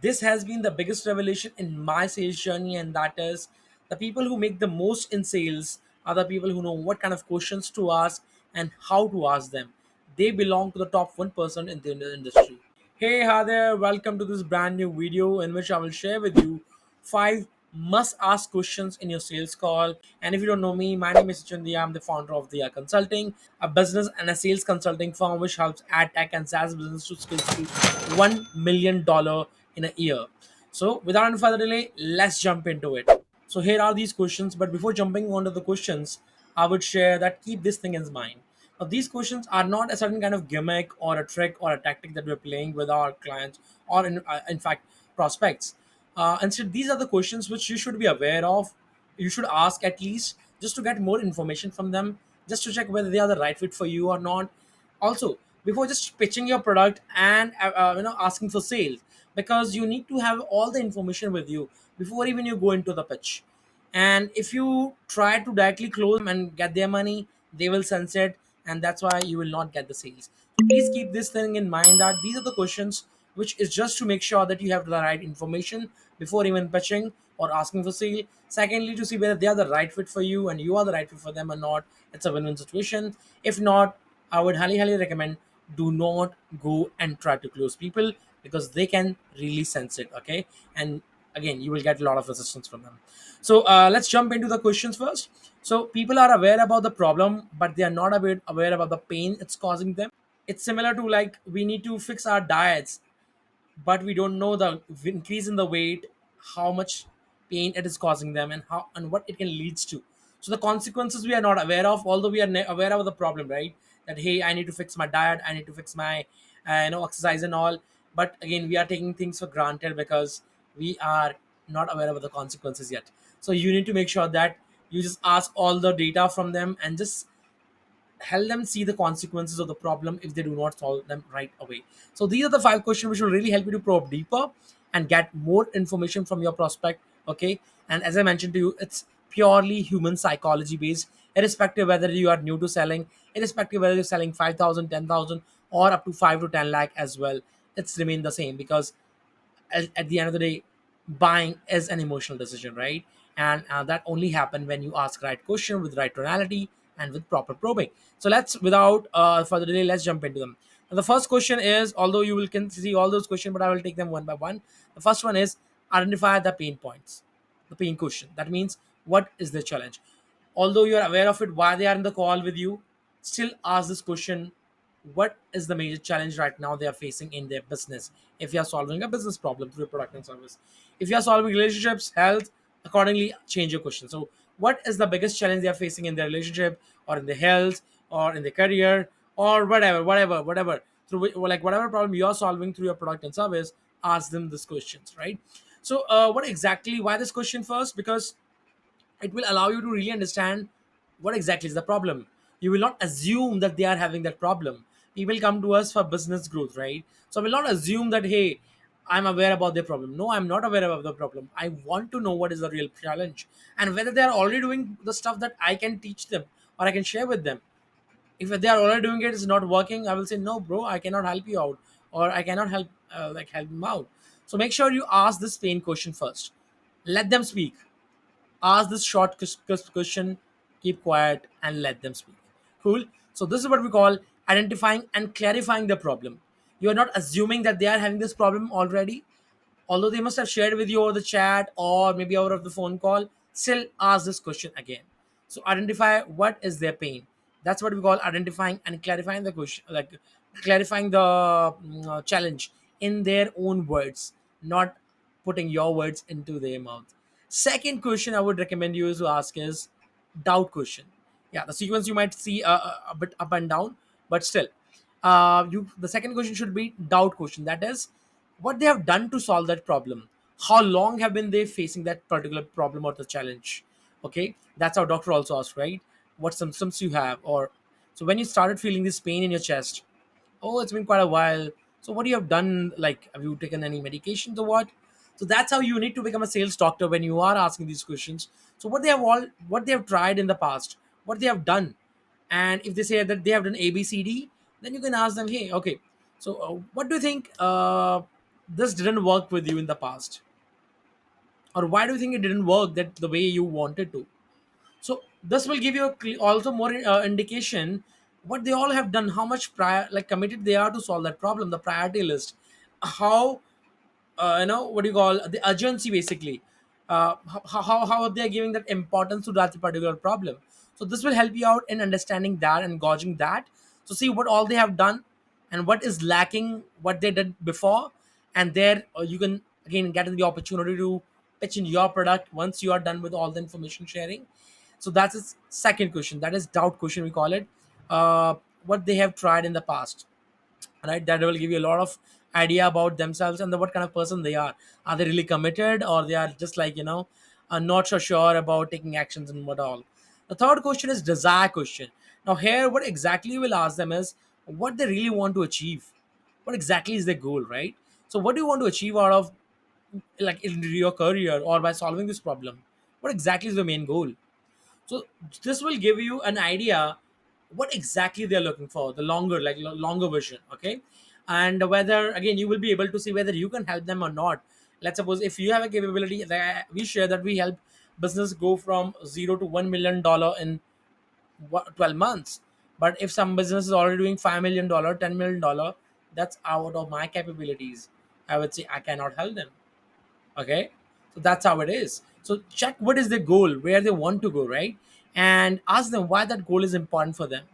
This has been the biggest revelation in my sales journey, and that is the people who make the most in sales are the people who know what kind of questions to ask and how to ask them. They belong to the top 1% in the industry. Hey, hi there, welcome to this brand new video in which I will share with you 5 must ask questions in your sales call. And if you don't know me, my name is Chindia. I'm the founder of the Consulting, a business and a sales consulting firm which helps ad tech and SaaS business to scale to $1 million in a year. So, without any further delay, let's jump into it. So, here are these questions. But before jumping onto the questions, I would share that keep this thing in mind. Now, these questions are not a certain kind of gimmick or a trick or a tactic that we're playing with our clients or, in fact, prospects. Instead, these are the questions which you should be aware of. You should ask at least just to get more information from them, just to check whether they are the right fit for you or not. Also, before just pitching your product and asking for sales, because you need to have all the information with you before even you go into the pitch. And if you try to directly close them and get their money, they will sense it, and that's why you will not get the sales. So please keep this thing in mind that these are the questions which is just to make sure that you have the right information before even pitching or asking for sale. Secondly, to see whether they are the right fit for you and you are the right fit for them or not. It's a win-win situation. If not, I would highly recommend do not go and try to close people, because they can really sense it. Okay, and again, you will get a lot of resistance from them. So let's jump into the questions first. So people are aware about the problem, but they are not aware about the pain it's causing them. It's similar to like we need to fix our diets, but we don't know the increase in the weight, how much pain it is causing them, and how and what it can leads to. So the consequences we are not aware of, although we are aware of the problem, right? That hey, I need to fix my diet, I need to fix my exercise and all. But again, we are taking things for granted because we are not aware of the consequences yet. So you need to make sure that you just ask all the data from them and just help them see the consequences of the problem if they do not solve them right away. So these are the 5 questions which will really help you to probe deeper and get more information from your prospect. Okay, and as I mentioned to you, it's purely human psychology based, irrespective whether you are new to selling, irrespective whether you're selling 5,000, 10,000, or up to 5 to 10 lakh as well. It's remain the same, because at the end of the day, buying is an emotional decision, right? And that only happen when you ask right question with right tonality and with proper probing. So let's, without further delay, let's jump into them. Now, the first question is, although you will can see all those questions, but I will take them one by one. The first one is identify the pain points, the pain question. That means what is the challenge? Although you are aware of it, why they are in the call with you, still ask this question: what is the major challenge right now they are facing in their business? If you are solving a business problem through a product and service, if you are solving relationships, health, accordingly change your question. So what is the biggest challenge they are facing in their relationship, or in their health, or in their career, or whatever through like whatever problem you are solving through your product and service, ask them these questions, right? So what exactly, why this question first? Because it will allow you to really understand what exactly is the problem. You will not assume that they are having that problem. People come to us for business growth, right? So I will not assume that hey, I'm aware about their problem. No, I'm not aware about the problem. I want to know what is the real challenge, and whether they are already doing the stuff that I can teach them or I can share with them. If they are already doing it, it's not working, I will say no bro, I cannot help you out, or I cannot help help them out. So make sure you ask this pain question first. Let them speak. Ask this short question, keep quiet, and let them speak. Cool. So this is what we call identifying and clarifying the problem. You are not assuming that they are having this problem already, although they must have shared with you over the chat or maybe over of the phone call. Still ask this question again. So identify what is their pain. That's what we call identifying and clarifying the question, like clarifying the challenge in their own words, not putting your words into their mouth. Second question I would recommend you to ask is doubt question. Yeah, the sequence you might see a bit up and down, but still, you the second question should be doubt question. That is, what they have done to solve that problem. How long have been they facing that particular problem or the challenge? Okay, that's how doctor also asks, right? What symptoms you have, or so when you started feeling this pain in your chest. Oh, it's been quite a while. So what you have done? Like, have you taken any medications or what? So that's how you need to become a sales doctor when you are asking these questions. So what they have tried in the past, what they have done, and if they say that they have done ABCD, then you can ask them, hey, okay, so what do you think? this didn't work with you in the past, or why do you think it didn't work that the way you wanted to? So this will give you a also more indication what they all have done, how much prior like committed they are to solve that problem, the priority list, how what do you call the urgency basically, how they are giving that importance to that particular problem. So this will help you out in understanding that and gauging that. So see what all they have done and what is lacking what they did before, and there you can again get the opportunity to pitch in your product once you are done with all the information sharing. So that's the second question, that is doubt question we call it. What they have tried in the past, right? That will give you a lot of idea about themselves and what kind of person they are they really committed, or they are just like not so sure about taking actions and what all. The third question is desire question. Now here what exactly you will ask them is what they really want to achieve, what exactly is their goal, right? So what do you want to achieve out of like in your career or by solving this problem, what exactly is the main goal? So this will give you an idea what exactly they're looking for, the longer like longer vision, okay? And whether again you will be able to see whether you can help them or not. Let's suppose if you have a capability that we share that we help business go from 0 to $1 million in 12 months. But if some business is already doing $5 million, $10 million, that's out of my capabilities. I would say I cannot help them. Okay, so that's how it is. So check what is the goal, where they want to go, right? And ask them why that goal is important for them.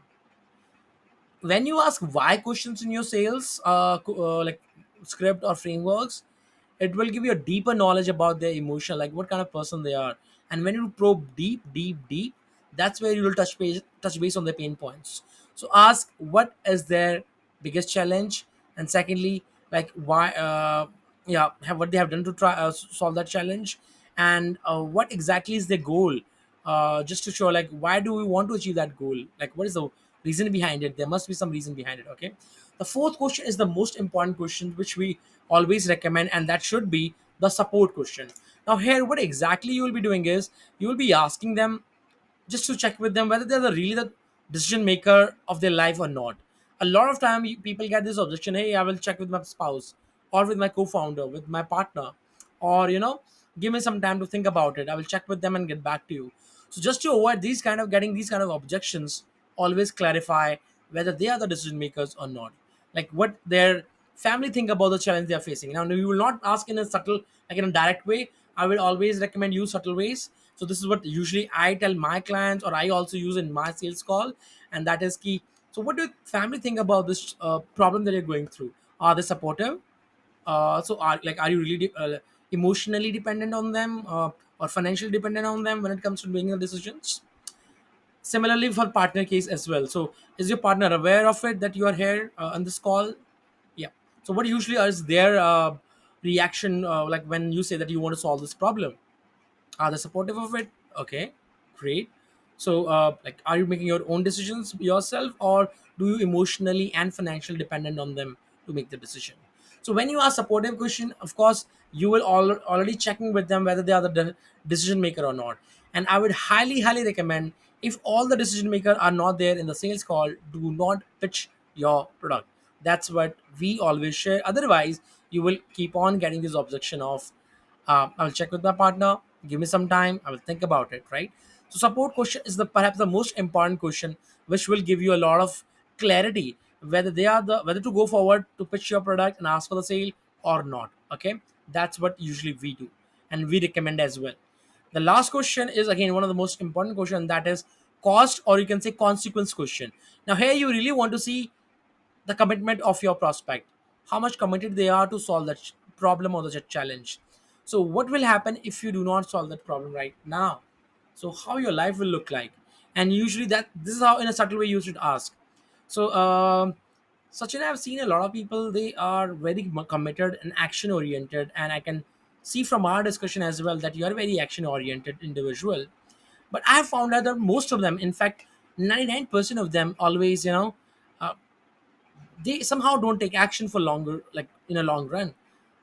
When you ask why questions in your sales like script or frameworks, it will give you a deeper knowledge about their emotion, like what kind of person they are. And when you probe deep, that's where you will touch base on their pain points. So ask what is their biggest challenge, and secondly, like why yeah, have what they have done to try solve that challenge, and what exactly is their goal, just to show like why do we want to achieve that goal, like what is the reason behind it. There must be some reason behind it, okay? The fourth question is the most important question which we always recommend, and that should be the support question. Now here what exactly you will be doing is you will be asking them just to check with them whether they're really the decision maker of their life or not. A lot of time people get this objection, hey, I will check with my spouse or with my co-founder, with my partner, or give me some time to think about it, I will check with them and get back to you. So just to avoid these kind of getting these kind of objections, always clarify whether they are the decision makers or not, like what their family think about the challenge they are facing. Now we will not ask in a subtle, like in a direct way. I will always recommend use subtle ways. So this is what usually I tell my clients, or I also use in my sales call, and that is key. So what do your family think about this problem that you're going through? Are they supportive? So are you really emotionally dependent on them, or financially dependent on them when it comes to making the decisions? Similarly for partner case as well. So is your partner aware of it that you are here on this call? Yeah. So what usually is their reaction, like when you say that you want to solve this problem? Are they supportive of it? Okay, great. So like are you making your own decisions yourself, or do you emotionally and financially dependent on them to make the decision? So when you ask supportive question, of course you will already checking with them whether they are the decision maker or not. And I would highly recommend, if all the decision maker are not there in the sales call, do not pitch your product. That's what we always share. Otherwise you will keep on getting this objection of I'll check with my partner. Give me some time. I will think about it. Right. So support question is the perhaps the most important question, which will give you a lot of clarity whether they are the whether to go forward to pitch your product and ask for the sale or not. Okay, that's what usually we do, and we recommend as well. The last question is again one of the most important question, that is cost, or you can say consequence question. Now here you really want to see the commitment of your prospect, how much committed they are to solve that problem or the challenge. So what will happen if you do not solve that problem right now? So how your life will look like? And usually that this is how in a subtle way you should ask. So Sachin, I've seen a lot of people, they are very committed and action oriented, and I can see from our discussion as well that you are a very action oriented individual. But I have found out that most of them, in fact 99% of them, always uh, they somehow don't take action for longer, like in a long run.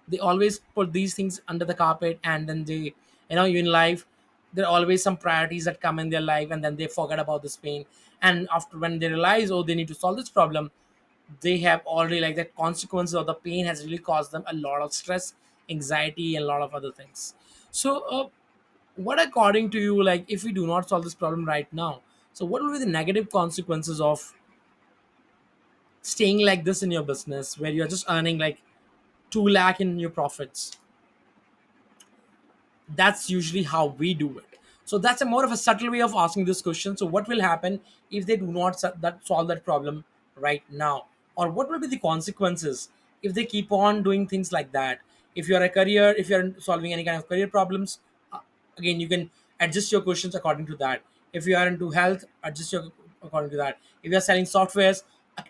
They always put these things under the carpet, and then they you in life there are always some priorities that come in their life, and then they forget about this pain. And after when they realize, oh, they need to solve this problem, they have already, like, that consequences of the pain has really caused them a lot of stress, anxiety, and a lot of other things. So what, according to you, like, if we do not solve this problem right now, so what will be the negative consequences of staying like this in your business where you're just earning like 2 lakh in your profits? That's usually how we do it. So that's a more of a subtle way of asking this question. So what will happen if they do not solve that problem right now, or what will be the consequences if they keep on doing things like that? If you're a career, if you're solving any kind of career problems, uh, again, you can adjust your questions according to that. If you are into health, adjust your according to that. If you're selling softwares,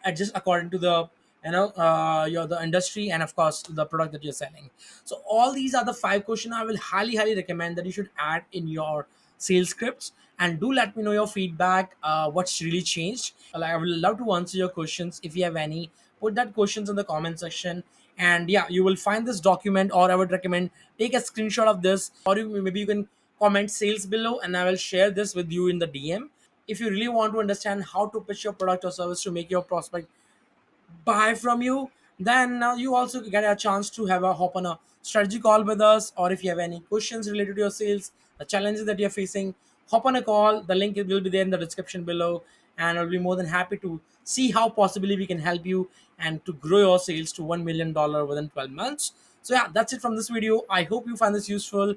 adjust according to the, your the industry, and of course the product that you're selling. So all these are the 5 questions I will highly recommend that you should add in your sales scripts. And do let me know your feedback, what's really changed. Like, I would love to answer your questions. If you have any, put that questions in the comment section. And yeah, you will find this document, or I would recommend take a screenshot of this, or maybe you can comment sales below, and I will share this with you in the DM. If you really want to understand how to pitch your product or service to make your prospect buy from you, then you also get a chance to have a hop on a strategy call with us. Or if you have any questions related to your sales, the challenges that you're facing, hop on a call. The link will be there in the description below, and I'll be more than happy to see how possibly we can help you and to grow your sales to $1 million within 12 months. So yeah, that's it from this video. I hope you find this useful.